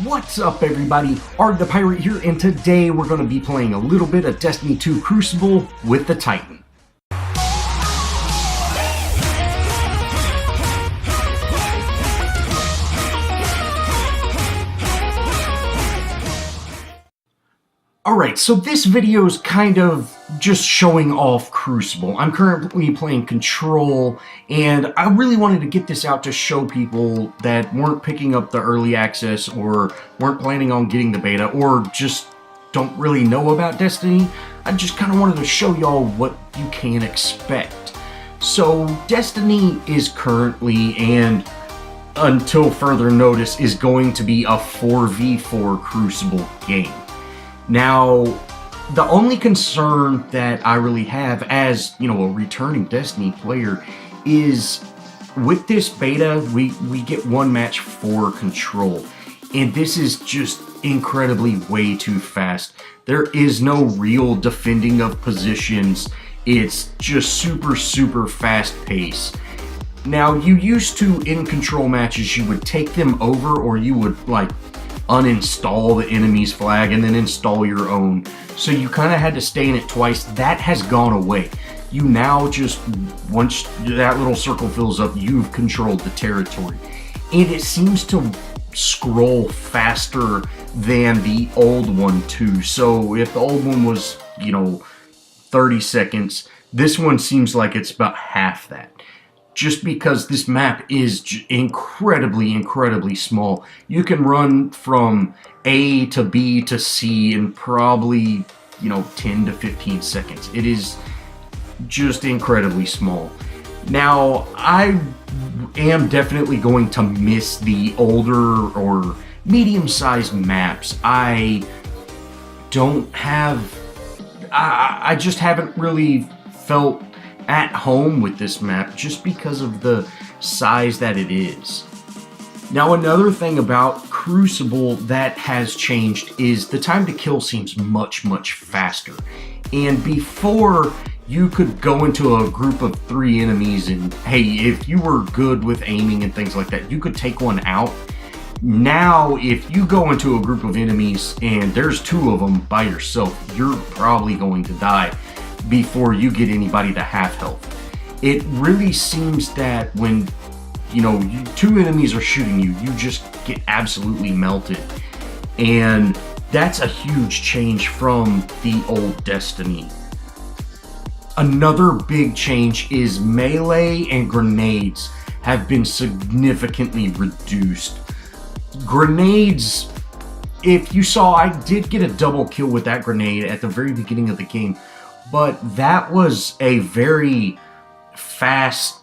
What's up, everybody? Arrg the Pirate here, and today we're going to be playing a little bit of Destiny 2 Crucible with the Titan. Alright, so this video is kind of just showing off Crucible. I'm currently playing Control, and I really wanted to get this out to show people that weren't picking up the early access, or weren't planning on getting the beta, or just don't really know about Destiny. I just kind of wanted to show y'all what you can expect. So, Destiny is currently, and until further notice, is going to be a 4v4 Crucible game. Now, the only concern that I really have as, a returning Destiny player is with this beta, we get one match for Control. And this is just incredibly way too fast. There is no real defending of positions. It's just super fast pace. Now, you used to, in Control matches, you would take them over, or you would, uninstall the enemy's flag and then install your own. So you kind of had to stay in it twice. That has gone away. You now just, once that little circle fills up, you've controlled the territory. And it seems to scroll faster than the old one too. So if the old one was, 30 seconds, this one seems like it's about half that. Just because this map is incredibly small. You can run from A to B to C in probably, 10 to 15 seconds. It is just incredibly small. Now, I am definitely going to miss the older or medium-sized maps. I just haven't really felt at home with this map just because of the size that it is. Now, another thing about Crucible that has changed is the time to kill seems much faster. And before, you could go into a group of 3 enemies and, hey, if you were good with aiming and things like that, you could take one out. Now, if you go into a group of enemies and there's 2 of them by yourself, you're probably going to die before you get anybody to half health. It really seems that when, 2 enemies are shooting you, you just get absolutely melted. And that's a huge change from the old Destiny. Another big change is melee and grenades have been significantly reduced. Grenades, if you saw, I did get a double kill with that grenade at the very beginning of the game. But that was a very fast,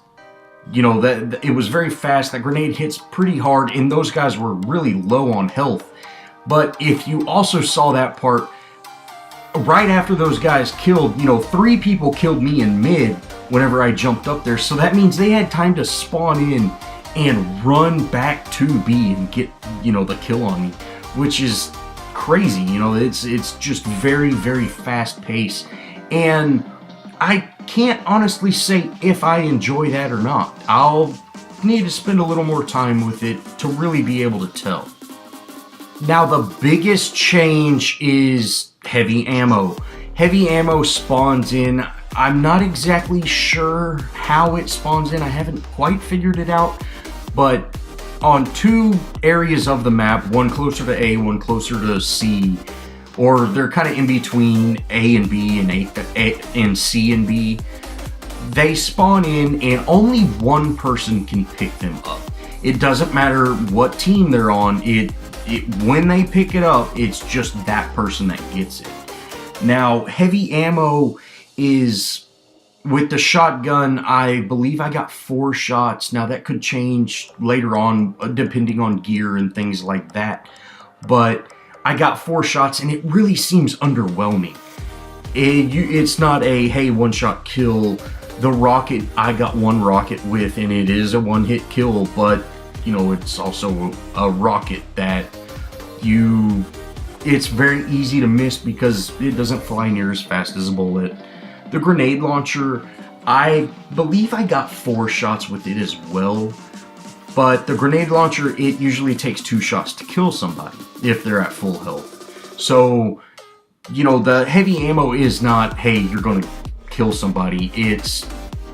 it was very fast. That grenade hits pretty hard, and those guys were really low on health. But if you also saw that part, right after those guys killed, 3 people killed me in mid whenever I jumped up there. So that means they had time to spawn in and run back to B and get, the kill on me, which is crazy. It's just very fast pace. And I can't honestly say if I enjoy that or not. I'll need to spend a little more time with it to really be able to tell. Now, the biggest change is heavy ammo. Heavy ammo spawns in. I'm not exactly sure how it spawns in. I haven't quite figured it out. But on 2 areas of the map, one closer to A, one closer to C, or they're kind of in between A and B and C and B, they spawn in and only one person can pick them up. It doesn't matter what team they're on. When they pick it up, it's just that person that gets it. Now, heavy ammo is, with the shotgun, I believe I got 4 shots. Now, that could change later on depending on gear and things like that. But I got 4 shots, and it really seems underwhelming. It's not a, hey, 1-shot kill. The rocket, I got 1 rocket with, and it is a 1-hit kill, but, it's also a rocket that it's very easy to miss because it doesn't fly near as fast as a bullet. The grenade launcher, I believe I got 4 shots with it as well. But the grenade launcher, it usually takes 2 shots to kill somebody if they're at full health. So, you know, the heavy ammo is not, hey, you're going to kill somebody. It's,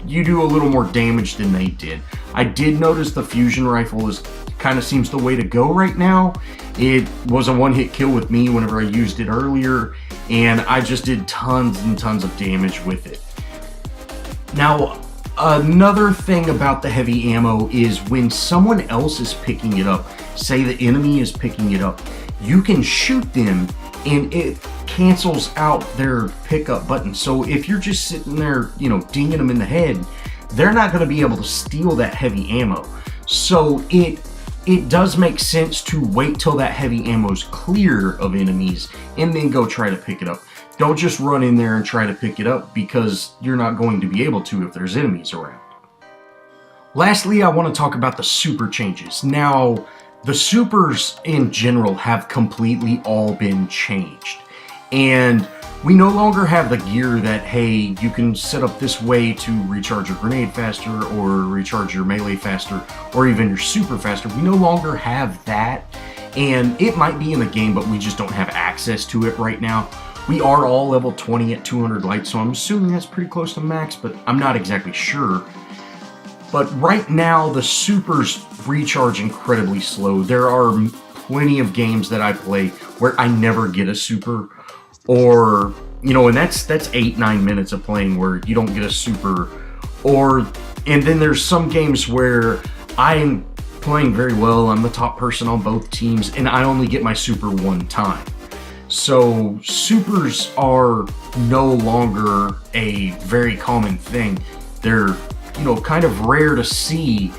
you do a little more damage than they did. I did notice the fusion rifle is kind of seems the way to go right now. It was a one-hit kill with me whenever I used it earlier, and I just did tons and tons of damage with it. Now, another thing about the heavy ammo is when someone else is picking it up, say the enemy is picking it up, you can shoot them and it cancels out their pickup button. So if you're just sitting there, you know, dinging them in the head, they're not going to be able to steal that heavy ammo. So it does make sense to wait till that heavy ammo is clear of enemies and then go try to pick it up. Don't just run in there and try to pick it up, because you're not going to be able to if there's enemies around. Lastly, I want to talk about the super changes. Now, the supers in general have completely all been changed. And we no longer have the gear that, hey, you can set up this way to recharge your grenade faster or recharge your melee faster or even your super faster. We no longer have that. And it might be in the game, but we just don't have access to it right now. We are all level 20 at 200 light, so I'm assuming that's pretty close to max, but I'm not exactly sure. But right now, the supers recharge incredibly slow. There are plenty of games that I play where I never get a super, or, you know, and that's 8-9 minutes of playing where you don't get a super. And then there's some games where I'm playing very well, I'm the top person on both teams, and I only get my super one time. So supers are no longer a very common thing. They're, you know, kind of rare to see,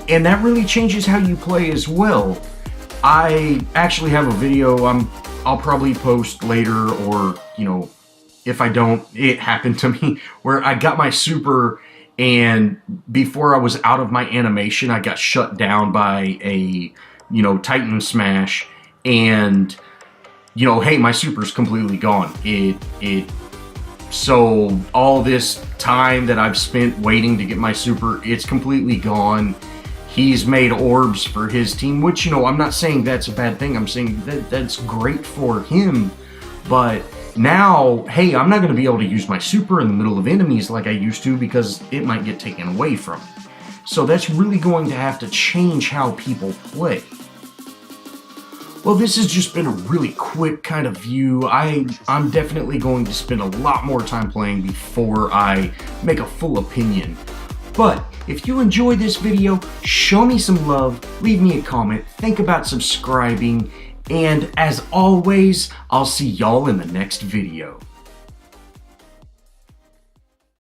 and that really changes how you play as well. I actually have a video I'll probably post later, or, you know, if I don't, it happened to me where I got my super, and before I was out of my animation, I got shut down by a, you know, Titan smash, and, you know, hey, my super's completely gone. So all this time that I've spent waiting to get my super, it's completely gone. He's made orbs for his team, which, you know, I'm not saying that's a bad thing. I'm saying that that's great for him. But now, hey, I'm not going to be able to use my super in the middle of enemies like I used to, because it might get taken away from me. So that's really going to have to change how people play. Well, this has just been a really quick kind of view. I'm definitely going to spend a lot more time playing before I make a full opinion. But if you enjoyed this video, show me some love, leave me a comment, think about subscribing, and as always, I'll see y'all in the next video.